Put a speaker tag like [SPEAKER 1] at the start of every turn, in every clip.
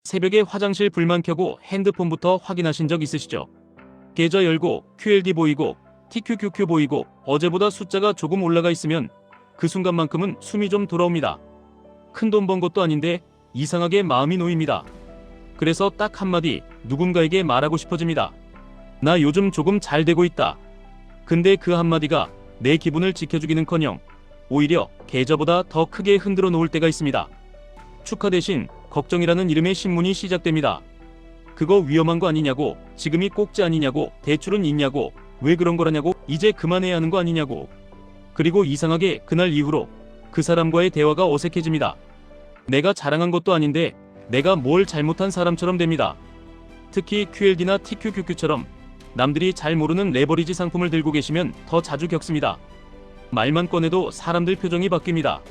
[SPEAKER 1] 새벽에 화장실 불만 켜고 핸드폰부터 확인하신 적 있으시죠? 계좌 열고 QLD 보이고 TQQQ 보이고 어제보다 숫자가 조금 올라가 있으면 그 순간만큼은 숨이 좀 돌아옵니다. 큰돈 번 것도 아닌데 이상하게 마음이 놓입니다. 그래서 딱 한마디 누군가에게 말하고 싶어집니다. 나 요즘 조금 잘 되고 있다. 근데 그 한마디가 내 기분을 지켜주기는커녕 오히려 계좌보다 더 크게 흔들어 놓을 때가 있습니다. 축하 대신 걱정이라는 이름의 신문이 시작됩니다. 그거 위험한 거 아니냐고, 지금이 꼭지 아니냐고, 대출은 있냐고, 왜 그런 거라냐고, 이제 그만해야 하는 거 아니냐고. 그리고 이상하게 그날 이후로 그 사람과의 대화가 어색해집니다. 내가 자랑한 것도 아닌데 내가 뭘 잘못한 사람처럼 됩니다. 특히 QLD나 TQQQ처럼 남들이 잘 모르는 레버리지 상품을 들고 계시면 더 자주 겪습니다. 말만 꺼내도 사람들 표정이 바뀝니다.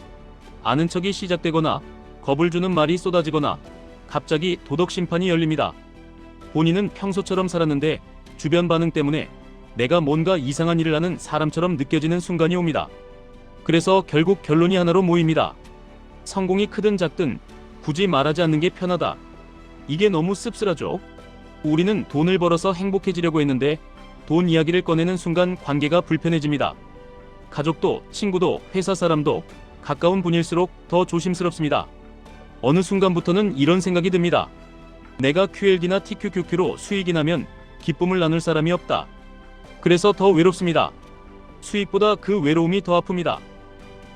[SPEAKER 1] 아는 척이 시작되거나 겁을 주는 말이 쏟아지거나 갑자기 도덕 심판이 열립니다. 본인은 평소처럼 살았는데 주변 반응 때문에 내가 뭔가 이상한 일을 하는 사람처럼 느껴지는 순간이 옵니다. 그래서 결국 결론이 하나로 모입니다. 성공이 크든 작든 굳이 말하지 않는 게 편하다. 이게 너무 씁쓸하죠? 우리는 돈을 벌어서 행복해지려고 했는데 돈 이야기를 꺼내는 순간 관계가 불편해집니다. 가족도 친구도 회사 사람도 가까운 분일수록 더 조심스럽습니다. 어느 순간부터는 이런 생각이 듭니다. 내가 QLD나 TQQQ로 수익이 나면 기쁨을 나눌 사람이 없다. 그래서 더 외롭습니다. 수익보다 그 외로움이 더 아픕니다.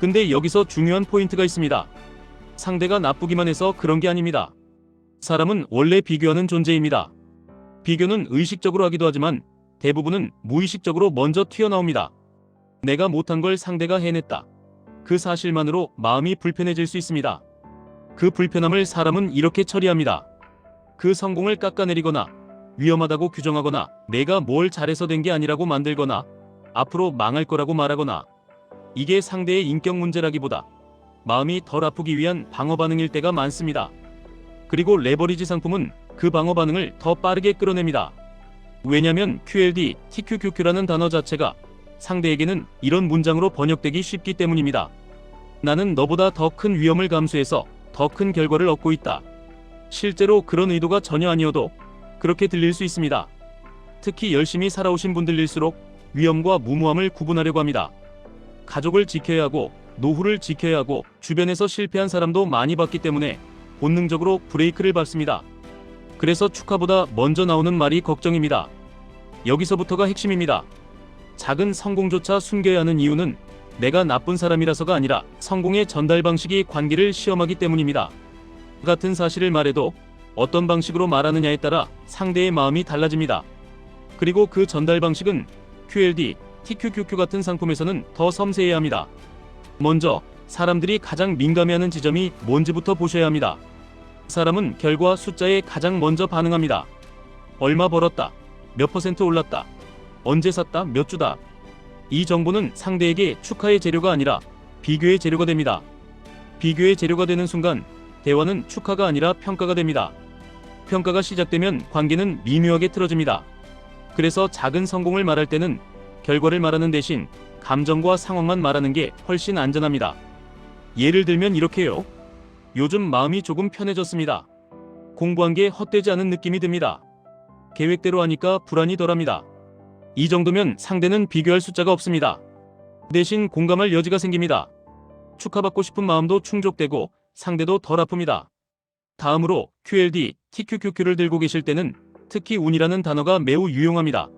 [SPEAKER 1] 근데 여기서 중요한 포인트가 있습니다. 상대가 나쁘기만 해서 그런 게 아닙니다. 사람은 원래 비교하는 존재입니다. 비교는 의식적으로 하기도 하지만 대부분은 무의식적으로 먼저 튀어나옵니다. 내가 못한 걸 상대가 해냈다. 그 사실만으로 마음이 불편해질 수 있습니다. 그 불편함을 사람은 이렇게 처리합니다. 그 성공을 깎아내리거나 위험하다고 규정하거나 내가 뭘 잘해서 된 게 아니라고 만들거나 앞으로 망할 거라고 말하거나 이게 상대의 인격 문제라기보다 마음이 덜 아프기 위한 방어 반응일 때가 많습니다. 그리고 레버리지 상품은 그 방어 반응을 더 빠르게 끌어냅니다. 왜냐면 QLD, TQQQ라는 단어 자체가 상대에게는 이런 문장으로 번역되기 쉽기 때문입니다. 나는 너보다 더 큰 위험을 감수해서 더 큰 결과를 얻고 있다. 실제로 그런 의도가 전혀 아니어도 그렇게 들릴 수 있습니다. 특히 열심히 살아오신 분들일수록 위험과 무모함을 구분하려고 합니다. 가족을 지켜야 하고 노후를 지켜야 하고 주변에서 실패한 사람도 많이 봤기 때문에 본능적으로 브레이크를 밟습니다. 그래서 축하보다 먼저 나오는 말이 걱정입니다. 여기서부터가 핵심입니다. 작은 성공조차 숨겨야 하는 이유는 내가 나쁜 사람이라서가 아니라 성공의 전달 방식이 관계를 시험하기 때문입니다. 같은 사실을 말해도 어떤 방식으로 말하느냐에 따라 상대의 마음이 달라집니다. 그리고 그 전달 방식은 QLD, TQQQ 같은 상품에서는 더 섬세해야 합니다. 먼저 사람들이 가장 민감해하는 지점이 뭔지부터 보셔야 합니다. 사람은 결과 숫자에 가장 먼저 반응합니다. 얼마 벌었다, 몇 퍼센트 올랐다, 언제 샀다, 몇 주다. 이 정보는 상대에게 축하의 재료가 아니라 비교의 재료가 됩니다. 비교의 재료가 되는 순간 대화는 축하가 아니라 평가가 됩니다. 평가가 시작되면 관계는 미묘하게 틀어집니다. 그래서 작은 성공을 말할 때는 결과를 말하는 대신 감정과 상황만 말하는 게 훨씬 안전합니다. 예를 들면 이렇게요. 요즘 마음이 조금 편해졌습니다. 공부한 게 헛되지 않은 느낌이 듭니다. 계획대로 하니까 불안이 덜합니다. 이 정도면 상대는 비교할 숫자가 없습니다. 대신 공감할 여지가 생깁니다. 축하받고 싶은 마음도 충족되고 상대도 덜 아픕니다. 다음으로 QLD, TQQQ를 들고 계실 때는 특히 운이라는 단어가 매우 유용합니다.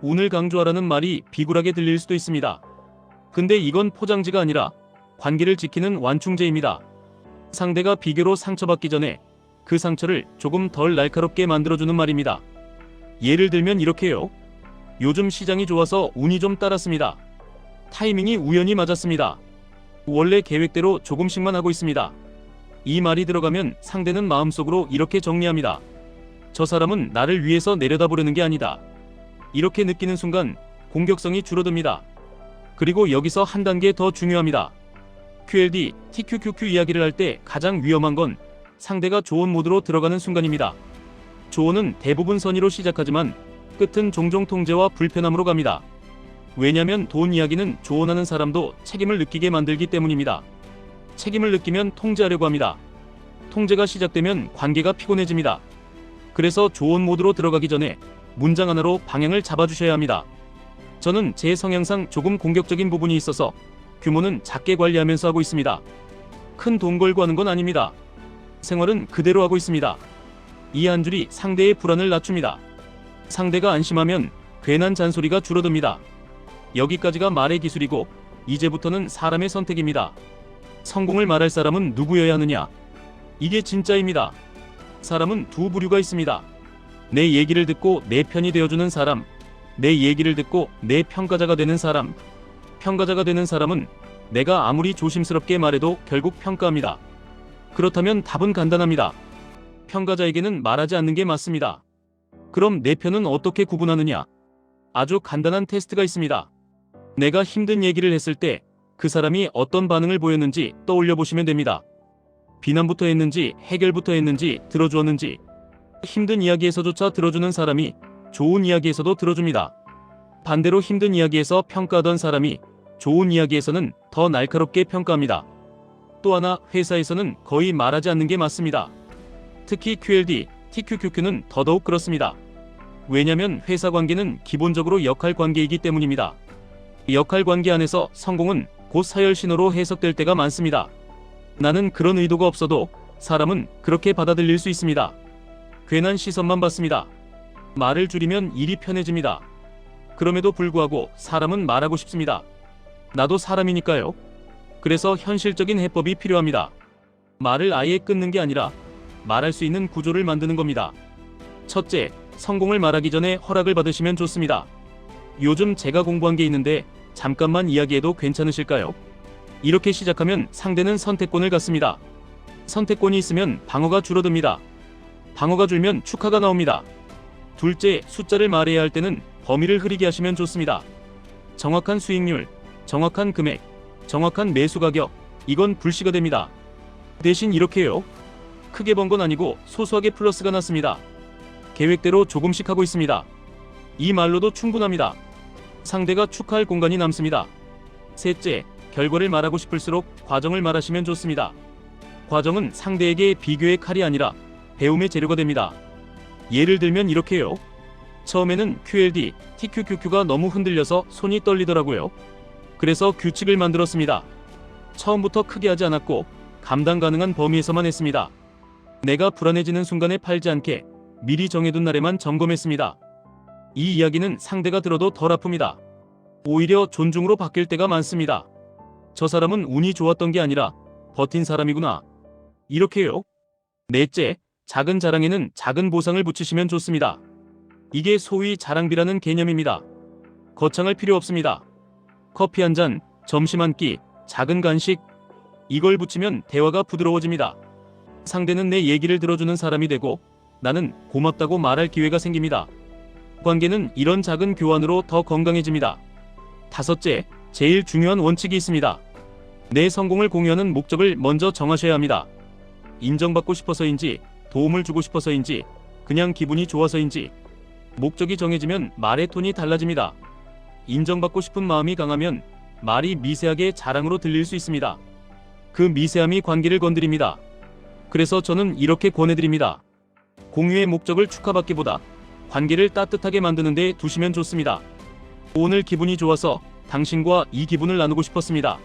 [SPEAKER 1] 운을 강조하라는 말이 비굴하게 들릴 수도 있습니다. 근데 이건 포장지가 아니라 관계를 지키는 완충제입니다. 상대가 비교로 상처받기 전에 그 상처를 조금 덜 날카롭게 만들어주는 말입니다. 예를 들면 이렇게요. 요즘 시장이 좋아서 운이 좀 따랐습니다. 타이밍이 우연히 맞았습니다. 원래 계획대로 조금씩만 하고 있습니다. 이 말이 들어가면 상대는 마음속으로 이렇게 정리합니다. 저 사람은 나를 위해서 내려다보려는 게 아니다. 이렇게 느끼는 순간 공격성이 줄어듭니다. 그리고 여기서 한 단계 더 중요합니다. QLD, TQQQ 이야기를 할 때 가장 위험한 건 상대가 조언 모드로 들어가는 순간입니다. 조언은 대부분 선의로 시작하지만 끝은 종종 통제와 불편함으로 갑니다. 왜냐면 돈 이야기는 조언하는 사람도 책임을 느끼게 만들기 때문입니다. 책임을 느끼면 통제하려고 합니다. 통제가 시작되면 관계가 피곤해집니다. 그래서 좋은 모드로 들어가기 전에 문장 하나로 방향을 잡아주셔야 합니다. 저는 제 성향상 조금 공격적인 부분이 있어서 규모는 작게 관리하면서 하고 있습니다. 큰 돈 걸고 하는 건 아닙니다. 생활은 그대로 하고 있습니다. 이 한 줄이 상대의 불안을 낮춥니다. 상대가 안심하면 괜한 잔소리가 줄어듭니다. 여기까지가 말의 기술이고 이제부터는 사람의 선택입니다. 성공을 말할 사람은 누구여야 하느냐? 이게 진짜입니다. 사람은 두 부류가 있습니다. 내 얘기를 듣고 내 편이 되어주는 사람, 내 얘기를 듣고 내 평가자가 되는 사람. 평가자가 되는 사람은 내가 아무리 조심스럽게 말해도 결국 평가합니다. 그렇다면 답은 간단합니다. 평가자에게는 말하지 않는 게 맞습니다. 그럼 내 편은 어떻게 구분하느냐? 아주 간단한 테스트가 있습니다. 내가 힘든 얘기를 했을 때 그 사람이 어떤 반응을 보였는지 떠올려 보시면 됩니다. 비난부터 했는지 해결부터 했는지 들어주었는지. 힘든 이야기에서조차 들어주는 사람이 좋은 이야기에서도 들어줍니다. 반대로 힘든 이야기에서 평가하던 사람이 좋은 이야기에서는 더 날카롭게 평가합니다. 또 하나, 회사에서는 거의 말하지 않는 게 맞습니다. 특히 QLD, TQQQ는 더더욱 그렇습니다. 왜냐면 회사 관계는 기본적으로 역할 관계이기 때문입니다. 역할 관계 안에서 성공은 곧 사열 신호로 해석될 때가 많습니다. 나는 그런 의도가 없어도 사람은 그렇게 받아들일 수 있습니다. 괜한 시선만 받습니다. 말을 줄이면 일이 편해집니다. 그럼에도 불구하고 사람은 말하고 싶습니다. 나도 사람이니까요. 그래서 현실적인 해법이 필요합니다. 말을 아예 끊는 게 아니라 말할 수 있는 구조를 만드는 겁니다. 첫째, 성공을 말하기 전에 허락을 받으시면 좋습니다. 요즘 제가 공부한 게 있는데 잠깐만 이야기해도 괜찮으실까요? 이렇게 시작하면 상대는 선택권을 갖습니다. 선택권이 있으면 방어가 줄어듭니다. 방어가 줄면 축하가 나옵니다. 둘째, 숫자를 말해야 할 때는 범위를 흐리게 하시면 좋습니다. 정확한 수익률, 정확한 금액, 정확한 매수 가격, 이건 불씨가 됩니다. 대신 이렇게요. 크게 번 건 아니고 소소하게 플러스가 났습니다. 계획대로 조금씩 하고 있습니다. 이 말로도 충분합니다. 상대가 축하할 공간이 남습니다. 셋째, 결과를 말하고 싶을수록 과정을 말하시면 좋습니다. 과정은 상대에게 비교의 칼이 아니라 배움의 재료가 됩니다. 예를 들면 이렇게요. 처음에는 QLD, TQQQ가 너무 흔들려서 손이 떨리더라고요. 그래서 규칙을 만들었습니다. 처음부터 크게 하지 않았고 감당 가능한 범위에서만 했습니다. 내가 불안해지는 순간에 팔지 않게 미리 정해둔 날에만 점검했습니다. 이 이야기는 상대가 들어도 덜 아픕니다. 오히려 존중으로 바뀔 때가 많습니다. 저 사람은 운이 좋았던 게 아니라 버틴 사람이구나. 이렇게요. 넷째, 작은 자랑에는 작은 보상을 붙이시면 좋습니다. 이게 소위 자랑비라는 개념입니다. 거창할 필요 없습니다. 커피 한 잔, 점심 한 끼, 작은 간식, 이걸 붙이면 대화가 부드러워집니다. 상대는 내 얘기를 들어주는 사람이 되고 나는 고맙다고 말할 기회가 생깁니다. 관계는 이런 작은 교환으로 더 건강해집니다. 다섯째, 제일 중요한 원칙이 있습니다. 내 성공을 공유하는 목적을 먼저 정하셔야 합니다. 인정받고 싶어서인지, 도움을 주고 싶어서인지, 그냥 기분이 좋아서인지. 목적이 정해지면 말의 톤이 달라집니다. 인정받고 싶은 마음이 강하면 말이 미세하게 자랑으로 들릴 수 있습니다. 그 미세함이 관계를 건드립니다. 그래서 저는 이렇게 권해드립니다. 공유의 목적을 축하받기보다 관계를 따뜻하게 만드는 데 두시면 좋습니다. 오늘 기분이 좋아서 당신과 이 기분을 나누고 싶었습니다.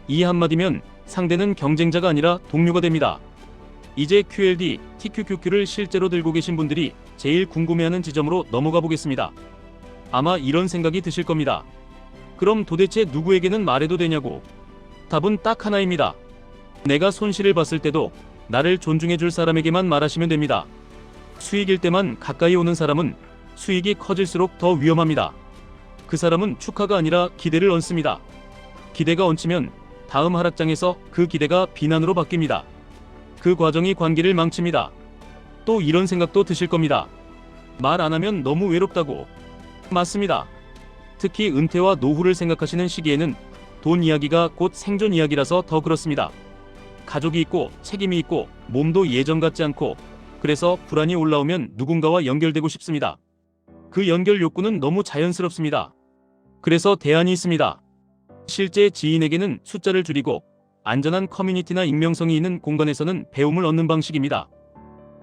[SPEAKER 1] 이 한마디면 상대는 경쟁자가 아니라 동료가 됩니다. 이제 QLD, TQQQ를 실제로 들고 계신 분들이 제일 궁금해하는 지점으로 넘어가 보겠습니다. 아마 이런 생각이 드실 겁니다. 그럼 도대체 누구에게는 말해도 되냐고? 답은 딱 하나입니다. 내가 손실을 봤을 때도 나를 존중해줄 사람에게만 말하시면 됩니다. 수익일 때만 가까이 오는 사람은 수익이 커질수록 더 위험합니다. 그 사람은 축하가 아니라 기대를 얹습니다. 기대가 얹히면 다음 하락장에서 그 기대가 비난으로 바뀝니다. 그 과정이 관계를 망칩니다. 또 이런 생각도 드실 겁니다. 말 안 하면 너무 외롭다고. 맞습니다. 특히 은퇴와 노후를 생각하시는 시기에는 돈 이야기가 곧 생존 이야기라서 더 그렇습니다. 가족이 있고 책임이 있고 몸도 예전 같지 않고 그래서 불안이 올라오면 누군가와 연결되고 싶습니다. 그 연결 욕구는 너무 자연스럽습니다. 그래서 대안이 있습니다. 실제 지인에게는 숫자를 줄이고 안전한 커뮤니티나 익명성이 있는 공간에서는 배움을 얻는 방식입니다.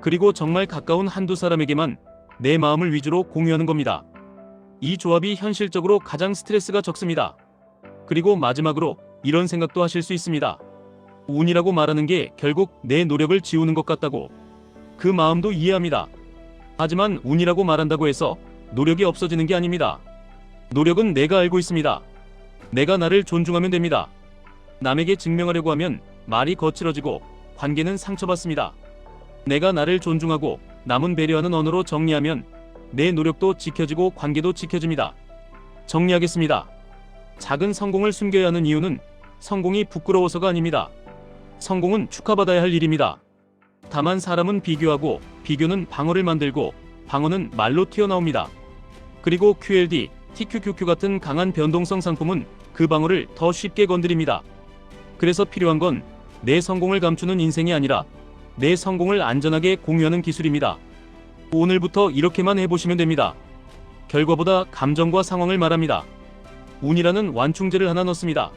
[SPEAKER 1] 그리고 정말 가까운 한두 사람에게만 내 마음을 위주로 공유하는 겁니다. 이 조합이 현실적으로 가장 스트레스가 적습니다. 그리고 마지막으로 이런 생각도 하실 수 있습니다. 운이라고 말하는 게 결국 내 노력을 지우는 것 같다고. 그 마음도 이해합니다. 하지만 운이라고 말한다고 해서 노력이 없어지는 게 아닙니다. 노력은 내가 알고 있습니다. 내가 나를 존중하면 됩니다. 남에게 증명하려고 하면 말이 거칠어지고 관계는 상처받습니다. 내가 나를 존중하고 남은 배려하는 언어로 정리하면 내 노력도 지켜지고 관계도 지켜집니다. 정리하겠습니다. 작은 성공을 숨겨야 하는 이유는 성공이 부끄러워서가 아닙니다. 성공은 축하받아야 할 일입니다. 다만 사람은 비교하고 비교는 방어를 만들고 방어는 말로 튀어나옵니다. 그리고 QLD, TQQQ 같은 강한 변동성 상품은 그 방어를 더 쉽게 건드립니다. 그래서 필요한 건 내 성공을 감추는 인생이 아니라 내 성공을 안전하게 공유하는 기술입니다. 오늘부터 이렇게만 해보시면 됩니다. 결과보다 감정과 상황을 말합니다. 운이라는 완충제를 하나 넣습니다.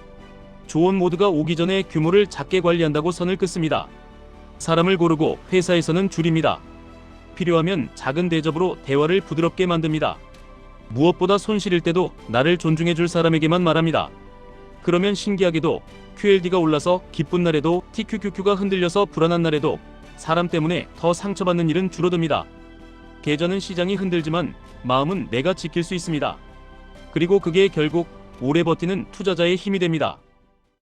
[SPEAKER 1] 조언 모드가 오기 전에 규모를 작게 관리한다고 선을 긋습니다. 사람을 고르고 회사에서는 줄입니다. 필요하면 작은 대접으로 대화를 부드럽게 만듭니다. 무엇보다 손실일 때도 나를 존중해줄 사람에게만 말합니다. 그러면 신기하게도 QLD가 올라서 기쁜 날에도 TQQQ가 흔들려서 불안한 날에도 사람 때문에 더 상처받는 일은 줄어듭니다. 계좌는 시장이 흔들지만 마음은 내가 지킬 수 있습니다. 그리고 그게 결국 오래 버티는 투자자의 힘이 됩니다.